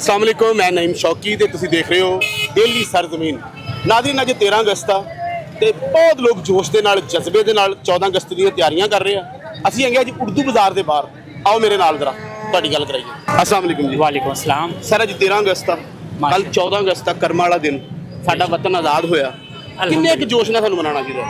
अस्सलाम वालेकुम, मैं नईम शौकी ते तुसीं देख रहे हो डेली सरजमीन। नाज़रीन, अज 13 अगस्त आ ते बहुत लोग जोश के नाल जज्बे के नाल 14 अगस्त दी तैयारियां कर रहे हैं। असीं हैगे जी उर्दू बाज़ार के बाहर। आओ मेरे नाल जरा तुहाडी गल कराइए। अस्सलाम वालेकुम जी। वालेकुम सलाम। सर अज 13 अगस्त आ, कल 14 अगस्त आ, कर्मा वाला दिन, साडा वतन आज़ाद होया। किन्ने क जोश नाल सानूं मनाना चाहिए?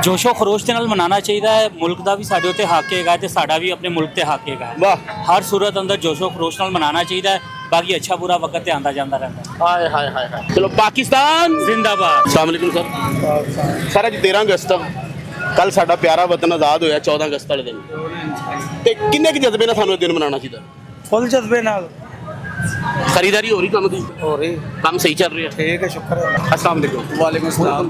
जोशो खरोश के नाल मनाना चाहिए। मुल्क का भी साडे उत्ते हक है ते साडा भी अपने मुल्क ते हक है। वाह, हर सूरत अंदर जोशो खरोश नाल मनाना चाहिए। बाकी अच्छा बुरा वक्त आंदा जांदा रहता है। हाय हाय हाय हाय। चलो पाकिस्तान जिंदाबाद। अस्सलाम वालेकुम सर। सर अज 13 अगस्त आ, कल साडा प्यारा वतन आज़ाद होया 14 अगस्त वाले दिन। ते किन्ने क जज्बे नाल सानूं दिन मनाना चाहिए? फुल जज्बे नाल। खरीदारी हो रही काम दी? हो रही। काम सही चल रही है? ठीक है, शुक्र है। अस्सलाम वालेकुम। वालेकुम सलाम।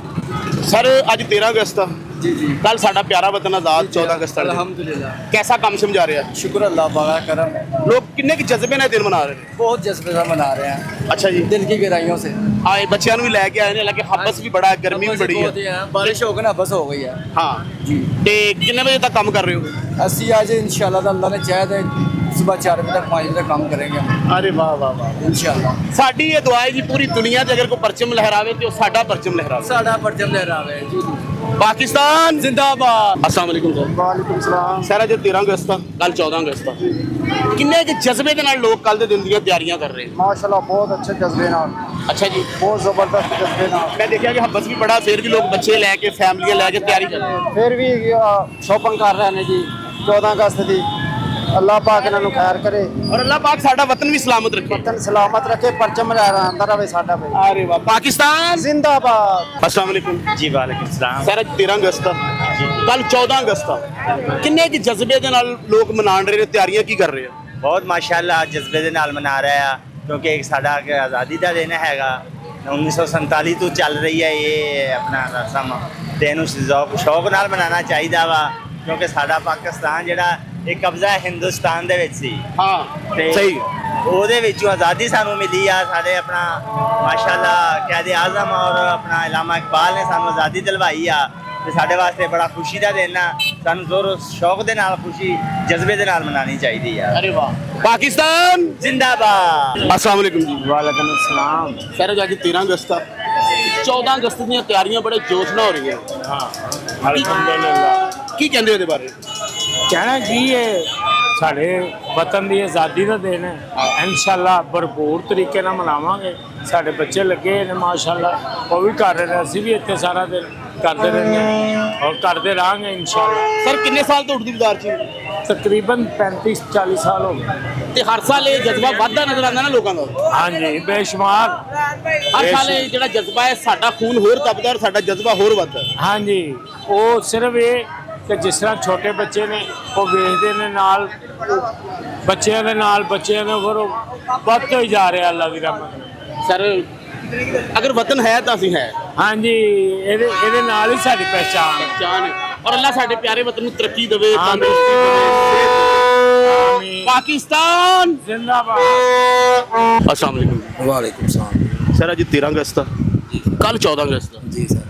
सर अज 13 अगस्त आ, जी जी, कल साडा प्यारा वतन आज़ाद 14 अगस्त वाले दिन। अल्हम्दुलिल्लाह। कैसा काम समझा रहे हैं शुक्र अल्लाह बड़ा करम। लोग? किन्ने क जज्बे नाल दिन मना रहे हैं? बहुत जज्बे से मना रहे हैं, अच्छा जी। दिल की गहराइयों से। आए बच्चों भी लैके आए ने, हालांकि हबस भी बड़ा है, गर्मी भी बड़ी है। बारिश हो गई ना, बस हो गई है हाँ जी। ते कितने बजे तक काम कर रहे हो? असी आज इंशाल्लाह अल्लाह ने चाहे तो सुबह 4 बजे तक 5 बजे तक काम करेंगे अरे वाह वाह वाह। इंशाल्लाह। साडी ये दुआ है जी, पूरी दुनिया से अगर कोई परचम लहरावे तो साडा परचम लहरावे। साडा परचम लहरावे जी जी। पाकिस्तान जिंदाबाद। अस्सलाम वालेकुम सर। वालेकुम सलाम। सर अज 13 अगस्त आ, कल 14 अगस्त आ, किन्ने के जज्बे के नाल लोग कल दे दिन दी तैयारियां कर रहे हैं? माशाल्लाह बहुत अच्छे जज्बे नाल। अच्छा जी। बहुत जबरदस्त जज्बे नाल। मैं देखा कि हबस भी बड़ा, फिर भी लोग बच्चे लैके फैमिलियां लैके तैयारी कर रहे हैं। फिर भी शॉपिंग कर रहे हैं जी 14 अगस्त की। अल्लाह पाक इन्हों खैर करे और अल्लाह पाक साडा वतन भी सलामत रखे। वतन सलामत रखे, परचम लहरांदा रहे साडा भाई। अरे वाह। पाकिस्तान जिंदाबाद। अस्सलाम वालेकुम जी वालेकुम सलाम। सर अज 13 अगस्त आ, कल 14 अगस्त आ, किन्ने के जज्बे के नाल लोग मना रहे हैं, तैयारियां की कर रहे हैं? बहुत माशाअल्लाह जज्बे ਦੇ ਨਾਲ ਮਨਾ ਰਿਹਾ ਆ, क्योंकि एक साडा आज़ादी का दिन हैगा। 1947 तो चल रही है ये अपना रसम, ਤੇ ਇਹਨੂੰ ਸ਼ੌਕ ਨਾਲ ਮਨਾਉਣਾ ਚਾਹੀਦਾ ਵਾ, क्योंकि साडा पाकिस्तान ਜਿਹੜਾ एक कब्जा है हिंदुस्तान ਦੇ ਵਿੱਚ ਸੀ। हाँ ਤੇ सही। ਉਹਦੇ ਵਿੱਚੋਂ ਆਜ਼ਾਦੀ ਸਾਨੂੰ ਮਿਲੀ ਆ। ਸਾਡੇ ਆਪਣਾ ਮਾਸ਼ਾਅੱਲਾ ਕਾਇਦੇ ਆਜ਼ਮ ਔਰ ਆਪਣਾ ਇਲਾਮਾ ਇਕਬਾਲ ਨੇ ਸਾਨੂੰ ਆਜ਼ਾਦੀ ਦਿਲਵਾਈ ਆ, ਤੇ ਸਾਡੇ ਵਾਸਤੇ ਬੜਾ ਖੁਸ਼ੀ ਦਾ ਦਿਨ ਆ। ਸਾਨੂੰ ਜ਼ੋਰ ਸ਼ੌਕ ਦੇ ਨਾਲ, ਖੁਸ਼ੀ ਜਜ਼ਬੇ ਦੇ ਨਾਲ ਮਨਾਉਣੀ ਚਾਹੀਦੀ ਆ। अरे वाह। पाकिस्तान जिंदाबाद। अस्सलाम वालेकुम जी। वालेकुम सलाम। सर अज 13 अगस्त आ, 14 अगस्त दी तैयारियां बड़े जोश नाल हो रही हैं। हाँ अल्हम्दुलिल्लाह। की कहंदे हो इहदे बारे? कहना जी ये साढ़े वतन की आज़ादी का दिन है। इंशाल्लाह भरपूर तरीके नाल मनावांगे। साढ़े बच्चे लगे ने माशाल्लाह, वो भी कर रहे हैं, असीं भी इत्थे सारा दिन करते रहने और करते रहेंगे इंशाल्लाह। सर किन्ने साल तो उर्दू बाजार च? तकरीबन 35-40 साल हो गए। ते हर साल ये जज्बा वाधा नजर आंदा ना लोगों का? हाँ जी, बेशुमार। हर साल ये जिहड़ा जज्बा है, साडा खून होर तपदा और साडा जज्बा होर वधदा। हाँ जी, वो सिर्फ ये कि जिस तरह छोटे बच्चे ने वो वेखते ने नाल बच्चों के नाल बच्चे ने फिर बढ़ते ही जा रहे अल्लाह की रहमत। सर अगर वतन है तो असीं है। हाँ जी, ਇਹਦੇ ਨਾਲ ही साडी पहचान है। पहचान है। और अल्लाह साडे प्यारे वतन नूं तरक्की देवे, आमीन। तंदुरुस्ती देवे। आमीन। पाकिस्तान जिंदाबाद। अस्सलाम वालेकुम। वालेकुम सलाम। सर अज 13 अगस्त आ, कल 14 अगस्त आ, जी सर।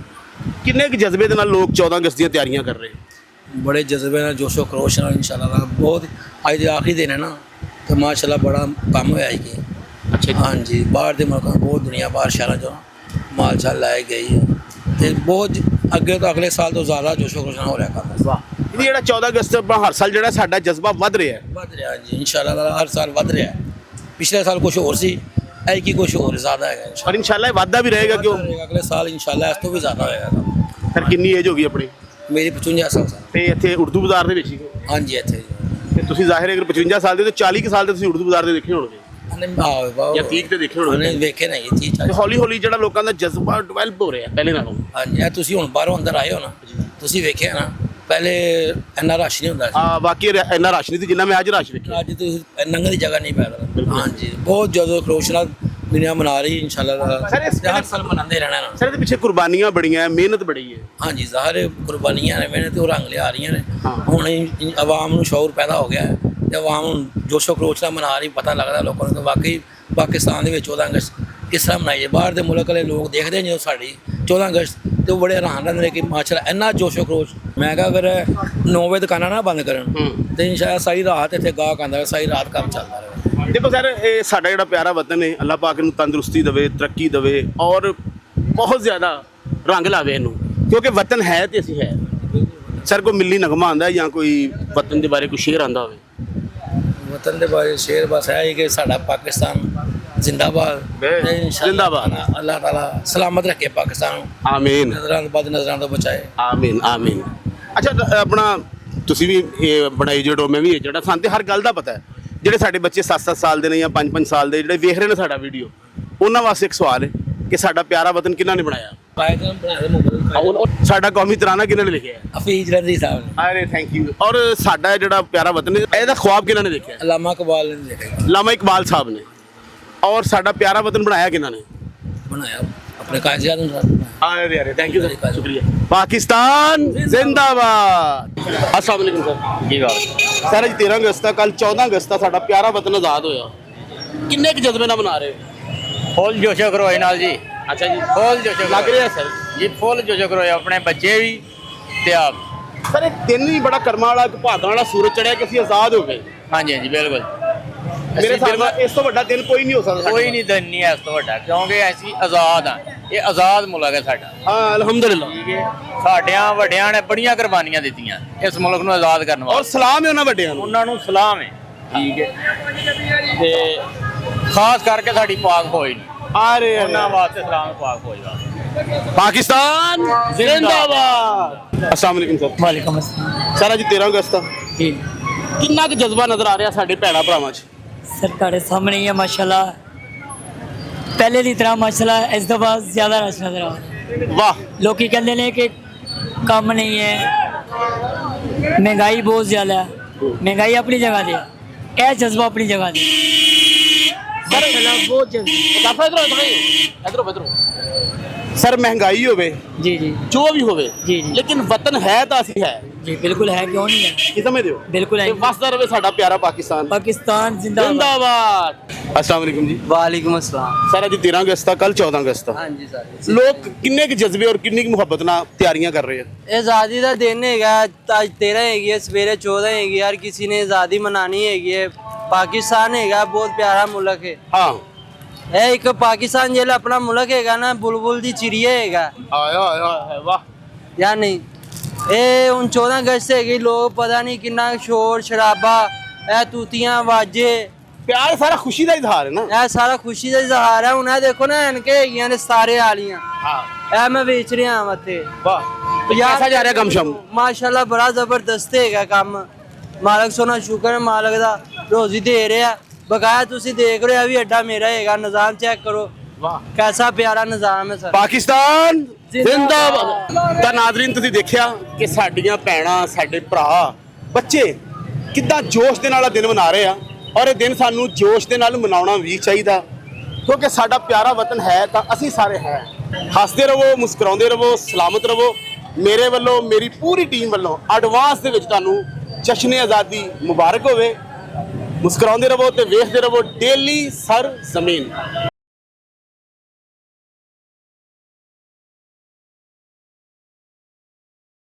किन्ने के जज्बे के नाल लोग 14 अगस्त दी तैयारियां कर रहे हैं? बड़े जज्बे नाल जोशो खरोश नाल इंशाल्लाह। बहुत अज दे आखिरी दिन है ना, तो माशाल्लाह बड़ा काम होया है कि। अच्छा जी। हाँ जी, बाहर के मुल्कों बहुत दुनिया बाहर शहर जो माल शाल लाई गई है, तो बहुत अगे तो अगले साल तो ज़्यादा जोशो खरोश हो रहा है। वाह। ये ਜਿਹੜਾ 14 अगस्त ਆਪਾਂ हर साल ਜਿਹੜਾ ਸਾਡਾ ਜਜ਼ਬਾ ਵੱਧ ਰਿਹਾ ਹੈ। बढ़ रहा है जी इंशाल्लाह, हर साल बढ़ रहा है। पिछले साल कुछ और सी, ऐ की कुछ और ज़्यादा है इंशाल्लाह। और इंशाल्लाह ਇਹ ਵਾਧਾ ਵੀ ਰਹੇਗਾ ਕਿਉਂ? अगले साल इंशाल्लाह इस तो भी ज़्यादा होएगा। ਫਿਰ ਕਿੰਨੀ ਏਜ ਹੋ ਗਈ ਆਪਣੀ? मेरी 55 साल सर। ਤੇ ਇੱਥੇ ਉਰਦੂ ਬਾਜ਼ਾਰ ਦੇ ਵਿੱਚ ਹੀ ਹੋ? हाँ जी, इतने ਤੇ ਤੁਸੀਂ ਜ਼ਾਹਿਰ ਹੈ ਅਗਰ 55 ਸਾਲ ਦੇ, ਤਾਂ 40 ਕੁ ਸਾਲ ਦੇ ਤੁਸੀਂ ਉਰਦੂ ਬਾਜ਼ਾਰ ਦੇ ਦੇਖੇ ਹੋਣਗੇ ਜਾਂ 30 ਤੇ ਦੇਖੇ ਹੋਣਗੇ। ਵੇਖੇ ਨਹੀਂ ਇਹ ਚੀਜ਼। ਤੇ ਹੌਲੀ ਹੌਲੀ ਜਿਹੜਾ ਲੋਕਾਂ ਦਾ ਜਜ਼ਬਾ ਡਿਵੈਲਪ ਹੋ ਰਿਹਾ ਪਹਿਲੇ ਨਾਲੋਂ। ਹਾਂਜੀ, ਇਹ ਤੁਸੀਂ ਹੁਣ ਬਾਹਰੋਂ ਅੰਦਰ ਆਏ ਹੋ ਨਾ, ਤੁਸੀਂ ਵੇਖਿਆ ਨਾ, ਪਹਿਲੇ ਇੰਨਾ ਰਸ਼ ਨਹੀਂ ਹੁੰਦਾ ਸੀ। ਆ ਬਾਕੀ ਇੰਨਾ ਰਸ਼ ਨਹੀਂ ਸੀ ਜਿੰਨਾ ਮੈਂ ਅੱਜ ਰਸ਼ ਵੇਖਿਆ। ਅੱਜ ਤੁਸੀਂ ਨੰਗਣ ਦੀ ਜਗ੍ਹਾ ਨਹੀਂ ਪੈਦਾ। ਹਾਂਜੀ, ਬਹੁਤ ਜ਼ਿਆਦਾ ਖਰੋਸ਼ ਨਾਲ ਦੁਨੀਆ ਮਨਾ ਰਹੀ ਇੰਸ਼ਾਅੱਲਾ। ਹਰ ਸਾਲ ਮਨਾਉਂਦੇ ਰਹਿਣਾ ਨਾ। ਸਰ ਇਹਦੇ ਪਿੱਛੇ ਕੁਰਬਾਨੀਆਂ ਬੜੀਆਂ, ਮਿਹਨਤ ਬੜੀ ਹੈ। ਹਾਂਜੀ, ਜ਼ਾਹਿਰ ਕੁਰਬਾਨੀਆਂ ਨੇ, ਮਿਹਨਤ ਉਹ ਰੰਗ ਲਿਆ ਰਹੀਆਂ ਨੇ। ਹੁਣ ਆਵਾਮ ਨੂੰ ਸ਼ੌਰ ਪੈਦਾ ਹੋ ਗਿਆ ਹੈ, ਤੇ ਆਵਾਮ ਹੁਣ ਜੋਸ਼ੋ ਖਰੋਸ਼ ਨਾਲ ਮਨਾ ਰਹੀ। ਪਤਾ ਲੱਗਦਾ ਲੋਕਾਂ ਨੂੰ ਕਿ ਵਾਕਈ ਪਾਕਿਸਤਾਨ ਦੇ ਵਿੱਚ 14 ਅਗਸਤ ਕਿਸ ਤਰ੍ਹਾਂ ਮਨਾਈਏ। ਬਾਹਰ ਦੇ ਮੁਲਕ ਵਾਲੇ ਲੋਕ ਦੇਖਦੇ ਨੇ ਸਾਡੀ 14 ਅਗਸਤ, ਤੇ ਉਹ ਬੜੇ ਹੈਰਾਨ ਰਹਿੰਦੇ ਨੇ ਕਿ ਮਾਸ਼ਾਅੱਲਾ ਇੰਨਾ ਜੋਸ਼ੋ ਖਰੋਸ਼। ਮੈਂ ਕਿਹਾ ਅਗਰ 9 ਵਜੇ ਦੁਕਾਨਾਂ ਨਾ ਬੰਦ ਕਰਨ ਤੇ ਇੰਸ਼ਾਅੱਲਾ ਸਾਰੀ ਰਾਤ ਇੱਥੇ ਗਾਹਕ ਆਉਂਦਾ, ਸਾਰੀ ਰਾਤ ਕੰਮ ਚੱਲਦਾ ਰਹੇ। ਦੇਖੋ ਸਰ, ਇਹ ਸਾਡਾ ਜਿਹੜਾ ਪਿਆਰਾ ਵਤਨ ਹੈ, ਅੱਲਾਹ ਪਾਕ ਨੂੰ ਤੰਦਰੁਸਤੀ ਦੇਵੇ, ਤਰੱਕੀ ਦੇਵੇ ਔਰ ਬਹੁਤ ਜ਼ਿਆਦਾ ਰੰਗ ਲਾਵੇ ਇਹਨੂੰ, ਕਿਉਂਕਿ ਵਤਨ ਹੈ ਤੇ ਅਸੀਂ ਹੈ। ਸਰ ਕੋਈ ਮਿਲੀ ਨਗਮਾ ਆਉਂਦਾ ਜਾਂ ਕੋਈ ਵਤਨ ਦੇ ਬਾਰੇ ਕੋਈ ਸ਼ੇਰ ਆਉਂਦਾ ਹੋਵੇ? वतन के बारे शेर बस है कि साडा पाकिस्तान जिंदाबाद, जिंदाबाद। अल्लाह ताला सलामत रखे पाकिस्तान ਨੂੰ। ਆਮੀਨ नजरां तो बचाए। ਆਮੀਨ ਆਮੀਨ। ਅੱਛਾ, ਆਪਣਾ ਤੁਸੀਂ ਵੀ ਇਹ ਬੜਾ ਏਜਡ ਹੋ, ਮੈਂ ਵੀ ਏਜਡ ਹਾਂ, ਸਾਨੂੰ ਤੇ ਹਰ ਗੱਲ ਦਾ ਪਤਾ ਹੈ। ਜਿਹੜੇ ਸਾਡੇ ਬੱਚੇ 7-7 ਸਾਲ ਦੇ ਨੇ ਜਾਂ 5-5 ਸਾਲ ਦੇ ਜਿਹੜੇ ਵੇਖ ਰਹੇ ਨੇ ਸਾਡਾ ਵੀਡੀਓ, ਉਹਨਾਂ ਵਾਸਤੇ ਇੱਕ ਸਵਾਲ ਹੈ ਕਿ ਸਾਡਾ ਪਿਆਰਾ ਵਤਨ ਕਿਹਨਾਂ ਨੇ ਬਣਾਇਆ? कायदे बनाए मुगल ਸਾਡਾ ਕੌਮੀ ਤਰਾਨਾ ਕਿਹਨਾਂ ਨੇ ਲਿਖਿਆ ਹੈ? हफीज रंजी साहब ने। ਅਰੇ ਥੈਂਕ ਯੂ। ਔਰ ਸਾਡਾ ਜਿਹੜਾ ਪਿਆਰਾ ਵਤਨ ਹੈ, ਇਹਦਾ ख्वाब ਕਿਹਨਾਂ ਨੇ ਦੇਖਿਆ? अल्लामा इकबाल ने देखा ਲਾਮਾ ਇਕਬਾਲ ਸਾਹਿਬ ਨੇ। ਔਰ ਸਾਡਾ ਪਿਆਰਾ ਵਤਨ ਬਣਾਇਆ ਕਿਹਨਾਂ ਨੇ? बनाया अपने कायदे अनुसार। अरे अरे थैंक यू सर, शुक्रिया। पाकिस्तान जिंदाबाद। अस्सलाम वालेकुम सर। जी बात सर आज 13 अगस्त है, कल 14 अगस्त है, साडा प्यारा वतन आज़ाद होया। किन्ने के जज्बे ना मना रहे हो? ਫੁੱਲ ਜੋਸ਼ੋ ਕਰੋਏ ਨਾਲ ਜੀ। अच्छा जी, ਫੁੱਲ ਜੋਸ਼ੋ लग रहा है सर। ਜੀ ਫੁੱਲ ਜੋਸ਼ੋ ਕਰੋਏ ਆਪਣੇ ਬੱਚੇ ਵੀ ਤੇ ਆਪ। सर एक दिन ही बड़ा कर्मा वाला भागां वाला सूरज चढ़िया कि ਅਸੀਂ आज़ाद हो गए। ਹਾਂਜੀ ਹਾਂਜੀ ਬਿਲਕੁਲ। मेरे हिसाब नाल इस तो बड़ा दिन कोई नहीं हो सकता। ਕੋਈ ਨਹੀਂ ਦਿਨ ਨਹੀਂ ਹੈ ਇਸ ਤੋਂ ਵੱਡਾ, ਕਿਉਂਕਿ ਅਸੀਂ ਆਜ਼ਾਦ ਹਾਂ। ਇਹ ਆਜ਼ਾਦ ਮੁਲਕ ਹੈ ਸਾਡਾ। हाँ अल्हम्दुलिल्लाह। ਠੀਕ ਹੈ, ਸਾਡਿਆਂ ਵੱਡਿਆਂ ਨੇ ਬੜੀਆਂ ਕੁਰਬਾਨੀਆਂ ਦਿੱਤੀਆਂ ਇਸ ਮੁਲਕ ਨੂੰ ਆਜ਼ਾਦ ਕਰਨ और ਵਾਸਤੇ। सलाम है उन्होंने ਵੱਡਿਆਂ ਨੂੰ। ਉਹਨਾਂ ਨੂੰ ਸਲਾਮ ਹੈ। ਠੀਕ ਹੈ, ਤੇ ਖਾਸ ਕਰਕੇ ਸਾਡੀ ਪਾਕ ਫੌਜ ਨੂੰ, अरे ਉਹਨਾਂ अरे ਵਾਸਤੇ ਸਲਾਮ ਪਾਕ ਫੌਜ ਵਾਸਤੇ। पाकिस्तान जिंदाबाद। अस्सलाम वालेकुम सर। ਵਾਲੇਕੁਮ ਅਸਲਾਮ सर आज 13 अगस्त ਜੀ। ਕਿੰਨਾ ਕੁ ਜਜ਼ਬਾ ਨਜ਼ਰ ਆ ਰਿਹਾ ਸਾਡੇ ਭੈਣਾਂ ਭਰਾਵਾਂ 'ਚ? ਸਰ ਤੁਹਾਡੇ ਸਾਹਮਣੇ ਹੀ ਹੈ ਮਾਸ਼ਾਅੱਲਾ, ਪਹਿਲੇ ਦੀ ਤਰ੍ਹਾਂ ਮਾਸ਼ਾਅੱਲਾ ਇਸ ਦਫਾ ਜ਼ਿਆਦਾ ਰਸ਼ ਨਜ਼ਰ ਆ ਰਿਹਾ। ਵਾਹ। ਲੋਕੀ ਕਹਿੰਦੇ ਨੇ ਕਿ ਕੰਮ ਨਹੀਂ ਹੈ, ਮਹਿੰਗਾਈ ਬਹੁਤ ਜ਼ਿਆਦਾ ਹੈ। ਮਹਿੰਗਾਈ ਆਪਣੀ ਜਗ੍ਹਾ ਤੇ ਹੈ, ਇਹ ਜਜ਼ਬਾ ਆਪਣੀ ਜਗ੍ਹਾ ਤੇ ਮਾਸ਼ਾਅੱਲਾ ਬਹੁਤ ਜਜ਼ਬਾ। ਇਧਰੋਂ ਸਰ ਮਹਿੰਗਾਈ ਹੋਵੇ ਜੀ ਜੀ ਜੋ ਵੀ ਹੋਵੇ, ਜੀ, ਜੀ। ਲੇਕਿਨ ਵਤਨ ਹੈ ਤਾਂ ਅਸੀਂ ਹੈ। ਜੀ ਬਿਲਕੁਲ ਹੈ, ਕਿਉਂ ਨਹੀਂ ਹੈ, ਕੀ ਸਮਝਦੇ ਹੋ? ਬਿਲਕੁਲ ਹੈ। ਤੇ ਵਸਦਾ ਰਵੇ ਸਾਡਾ ਪਿਆਰਾ ਪਾਕਿਸਤਾਨ ਪਾਕਿਸਤਾਨ ਜ਼ਿੰਦਾਬਾਦ। जिंदाबाद। अस्सलाम वालेकुम जी। वालेकुम अस्सलाम। सर आज 13 अगस्त था, कल 14 अगस्त था। हाँ जी सर। लोग किन्ने के जज्बे और किन्नी की मुहब्बत ਨਾਲ ਤਿਆਰੀਆਂ ਕਰ ਰਹੇ ਆ। आज़ादी का दिन है, आज 13 है, सवेरे 14 है, हर किसी ने आज़ादी मनानी है। पाकिस्तान है बहुत प्यारा मुल्क है। हाँ एक पाकिस्तान जेल अपना मुल्क है ना, बुलबुल दी चिड़िया है आया आया वाह। या नहीं। ये हूँ 14 अगस्त है, लोग पता नहीं कितना शोर शराबा, ए तूतियां वाजे, प्यार सारा खुशी का इजहार है ना। ए सारा खुशी का इजहार है। उन्हें देखो ना इनके ने सारे आलियां, हाँ ए मैं बेच रहा हूँ मत्थे। वाह। कैसा जा रहा है कम शम? माशाल्लाह बड़ा जबरदस्त है काम। मालक सोना शुक्र है मालक दा, रोजी दे रहे हैं बकाया। तुसी देख रहे हो अभी अड्डा मेरा है, निजाम चेक करो वाह। कैसा प्यारा निजाम है सर। ਪਾਕਿਸਤਾਨ ਜ਼ਿੰਦਾਬਾਦ। ਤਾਂ ਨਾਜ਼ਰੀਨ ਤੁਸੀਂ ਦੇਖਿਆ ਕਿ ਸਾਡੀਆਂ ਭੈਣਾਂ, ਸਾਡੇ ਭਰਾ, ਬੱਚੇ ਕਿੱਦਾਂ ਜੋਸ਼ ਦੇ ਨਾਲ ਇਹ ਦਿਨ ਮਨਾ ਰਹੇ ਆ, ਔਰ ਇਹ ਦਿਨ ਸਾਨੂੰ ਜੋਸ਼ ਦੇ ਨਾਲ ਮਨਾਉਣਾ ਵੀ ਚਾਹੀਦਾ, ਕਿਉਂਕਿ ਸਾਡਾ ਪਿਆਰਾ ਵਤਨ ਹੈ ਤਾਂ ਅਸੀਂ ਸਾਰੇ ਹੈ। ਹੱਸਦੇ ਰਹੋ, ਮੁਸਕਰਾਉਂਦੇ ਰਹੋ, ਸਲਾਮਤ ਰਹੋ। ਮੇਰੇ ਵੱਲੋਂ, ਮੇਰੀ ਪੂਰੀ ਟੀਮ ਵੱਲੋਂ ਐਡਵਾਂਸ ਦੇ ਵਿੱਚ ਤੁਹਾਨੂੰ ਜਸ਼ਨ ਆਜ਼ਾਦੀ ਮੁਬਾਰਕ ਹੋਵੇ। ਮੁਸਕਰਾਉਂਦੇ ਰਹੋ ਤੇ ਵੇਖਦੇ ਰਹੋ ਡੇਲੀ ਸਰ ਜ਼ਮੀਨ।